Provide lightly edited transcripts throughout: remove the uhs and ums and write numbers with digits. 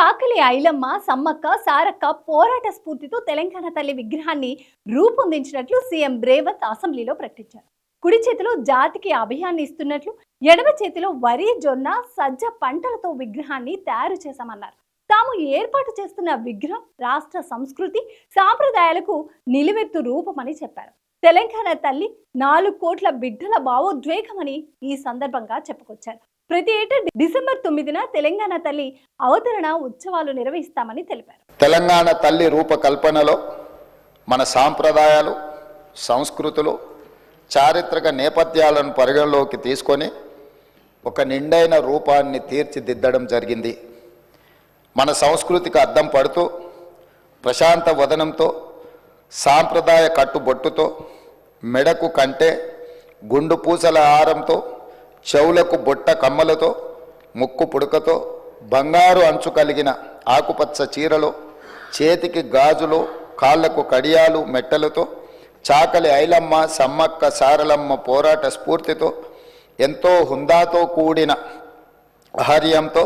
చాకలి ఐలమ్మ, సమ్మక్క, సారక్క పోరాట స్ఫూర్తితో తెలంగాణ తల్లి విగ్రహాన్ని రూపొందించినట్లు సీఎం రేవంత్ అసెంబ్లీలో ప్రకటించారు. కుడి చేతిలో జాతికి అభయాన్ని ఇస్తున్నట్లు, ఎడమ చేతిలో వరి, జొన్న, సజ్జ పంటలతో విగ్రహాన్ని తయారు చేశామన్నారు. తాము ఏర్పాటు చేస్తున్న విగ్రహం రాష్ట్ర సంస్కృతి, సాంప్రదాయాలకు నిలువెత్తు రూపమని చెప్పారు. తెలంగాణ తల్లి 4 కోట్ల బిడ్డల భావోద్వేగమని ఈ సందర్భంగా చెప్పుకొచ్చారు. ప్రతి ఏటా డిసెంబర్ 9న తెలంగాణ తల్లి అవతరణ ఉత్సవాలు నిర్వహిస్తామని తెలిపారు. తెలంగాణ తల్లి రూపకల్పనలో మన సాంప్రదాయాలు, సంస్కృతులు, చారిత్రక నేపథ్యాలను పరిగణలోకి తీసుకొని ఒక నిండైన రూపాన్ని తీర్చిదిద్దడం జరిగింది. మన సంస్కృతికి అద్దం పడుతూ ప్రశాంత వదనంతో, సాంప్రదాయ కట్టుబొట్టుతో, మెడకు కంటే, గుండు పూసల హారంతో, చెవులకు బొట్ట కమ్మలతో, ముక్కు పుడకతో, బంగారు అంచు కలిగిన ఆకుపచ్చ చీరలో, చేతికి గాజులు, కాళ్లకు కడియాలు, మెట్టలతో, చాకలి ఐలమ్మ, సమ్మక్క, సారలమ్మ పోరాట స్ఫూర్తితో, ఎంతో హుందాతో కూడిన ఆహార్యంతో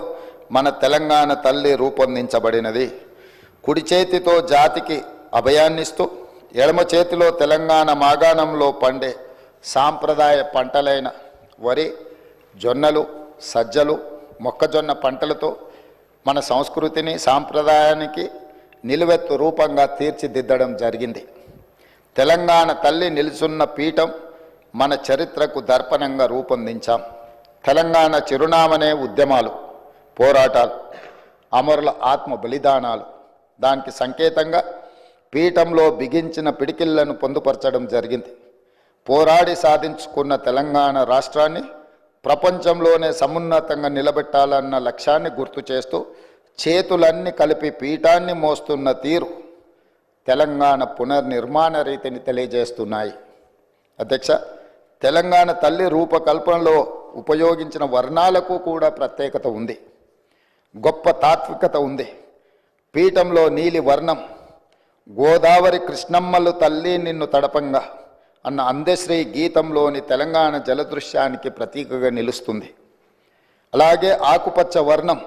మన తెలంగాణ తల్లి రూపొందించబడినది. కుడి చేతితో జాతికి అభయాన్నిస్తూ, ఎడమ చేతిలో తెలంగాణ మాగాణంలో పండే సాంప్రదాయ పంటలైన వరి, జొన్నలు, సజ్జలు, మొక్కజొన్న పంటలతో మన సంస్కృతిని, సాంప్రదాయానికి నిలువెత్తు రూపంగా తీర్చిదిద్దడం జరిగింది. తెలంగాణ తల్లి నిలుచున్న పీఠం మన చరిత్రకు దర్పణంగా రూపొందించాం. తెలంగాణ చిరునామనే ఉద్యమాలు, పోరాటాలు, అమరుల ఆత్మ బలిదానాలు. దానికి సంకేతంగా పీఠంలో బిగించిన పిడికిళ్లను పొందుపరచడం జరిగింది. పోరాడి సాధించుకున్న తెలంగాణ రాష్ట్రాన్ని ప్రపంచంలోనే సమున్నతంగా నిలబెట్టాలన్న లక్ష్యాన్ని గుర్తు చేస్తూ చేతులన్నీ కలిపి పీఠాన్ని మోస్తున్న తీరు తెలంగాణ పునర్నిర్మాణ రీతిని తెలియజేస్తున్నాయి. అధ్యక్ష, తెలంగాణ తల్లి రూపకల్పనలో ఉపయోగించిన వర్ణాలకు కూడా ప్రత్యేకత ఉంది, గొప్ప తాత్వికత ఉంది. పీఠంలో నీలి వర్ణం గోదావరి కృష్ణమ్మలు తల్లి నిన్ను తడపంగా అన్న అందశ్రీ గీతంలోని తెలంగాణ జలదృశ్యానికి ప్రతీకగా నిలుస్తుంది. అలాగే ఆకుపచ్చ వర్ణం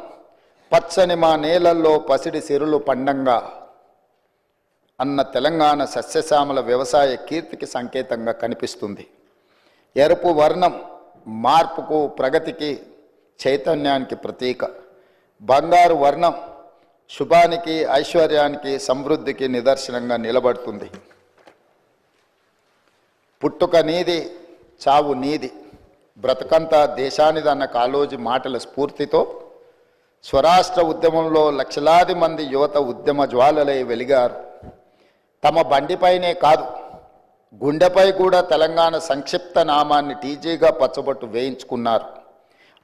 పచ్చని మా నేలల్లో పసిడి సిరులు పండంగా అన్న తెలంగాణ సస్యశ్యామల వ్యవసాయ కీర్తికి సంకేతంగా కనిపిస్తుంది. ఎరుపు వర్ణం మార్పుకు, ప్రగతికి, చైతన్యానికి ప్రతీక. బంగారు వర్ణం శుభానికి, ఐశ్వర్యానికి, సమృద్ధికి నిదర్శనంగా నిలబడుతుంది. పుట్టుక నీది, చావు నీది, బ్రతకంతా దేశానిదన్న కాళోజీ మాటల స్ఫూర్తితో స్వరాష్ట్ర ఉద్యమంలో లక్షలాది మంది యువత ఉద్యమ జ్వాలలై వెలిగారు. తమ బండిపైనే కాదు, గుండెపై కూడా తెలంగాణ సంక్షిప్త నామాన్ని టీజీగా పచ్చబొట్టు వేయించుకున్నారు.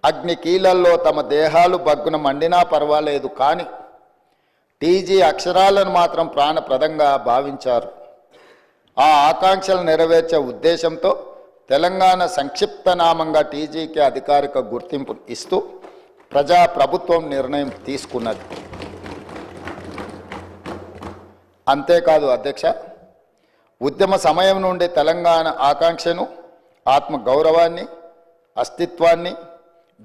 అగ్ని కీలల్లో తమ దేహాలు బగ్గున మండినా పర్వాలేదు, కానీ టీజీ అక్షరాలను మాత్రం ప్రాణప్రదంగా భావించారు. ఆ ఆకాంక్షలు నెరవేర్చే ఉద్దేశంతో తెలంగాణ సంక్షిప్త నామంగా టీజీకి అధికారిక గుర్తింపు ఇస్తూ ప్రజాప్రభుత్వం నిర్ణయం తీసుకున్నది. అంతేకాదు అధ్యక్ష, ఉద్యమ సమయం నుండి తెలంగాణ ఆకాంక్షను, ఆత్మగౌరవాన్ని, అస్తిత్వాన్ని,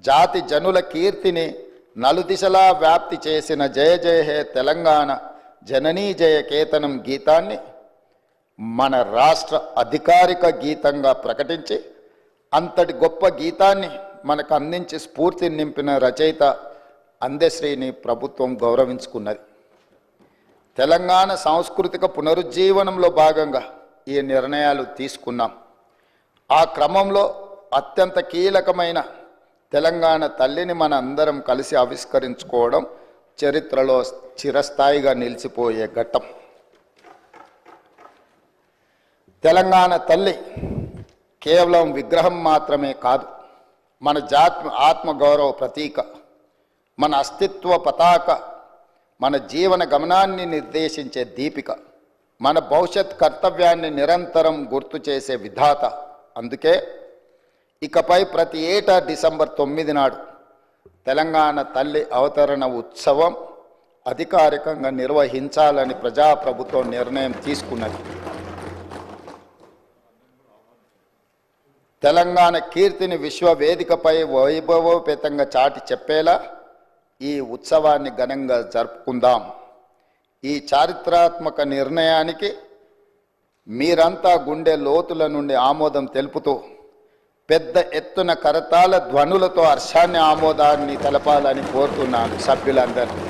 జాతి జనుల కీర్తిని నలుదిశలా వ్యాప్తి చేసిన జయ జయ హే తెలంగాణ జననీ జయ కేతనం గీతాన్ని మన రాష్ట్ర అధికారిక గీతంగా ప్రకటించి అంతటి గొప్ప గీతాన్ని మనకు అందించి స్ఫూర్తిని నింపిన రచయిత అందశ్రీని ప్రభుత్వం గౌరవించుకున్నది. తెలంగాణ సాంస్కృతిక పునరుజ్జీవనంలో భాగంగా ఈ నిర్ణయాలు తీసుకున్నాం. ఆ క్రమంలో అత్యంత కీలకమైన తెలంగాణ తల్లిని మన అందరం కలిసి ఆవిష్కరించుకోవడం చరిత్రలో చిరస్థాయిగా నిలిచిపోయే ఘట్టం. తెలంగాణ తల్లి కేవలం విగ్రహం మాత్రమే కాదు, మన జాతి ఆత్మగౌరవ ప్రతీక, మన అస్తిత్వ పతాక, మన జీవన గమనాన్ని నిర్దేశించే దీపిక, మన భవిష్యత్ కర్తవ్యాన్ని నిరంతరం గుర్తు చేసే విధాత. అందుకే ఇకపై ప్రతి ఏటా డిసెంబర్ 9 నాడు తెలంగాణ తల్లి అవతరణ ఉత్సవం అధికారికంగా నిర్వహించాలని ప్రజాప్రభుత్వం నిర్ణయం తీసుకున్నది. తెలంగాణ కీర్తిని విశ్వవేదికపై వైభవోపేతంగా చాటి చెప్పేలా ఈ ఉత్సవాన్ని ఘనంగా జరుపుకుందాం. ఈ చారిత్రాత్మక నిర్ణయానికి మీరంతా గుండె లోతుల నుండి ఆమోదం తెలుపుతూ పెద్ద ఎత్తున కరతాళ ధ్వనులతో హర్షాన్ని ఆమోదాన్ని తెలపాలని కోరుతున్నాను సభ్యులందరినీ.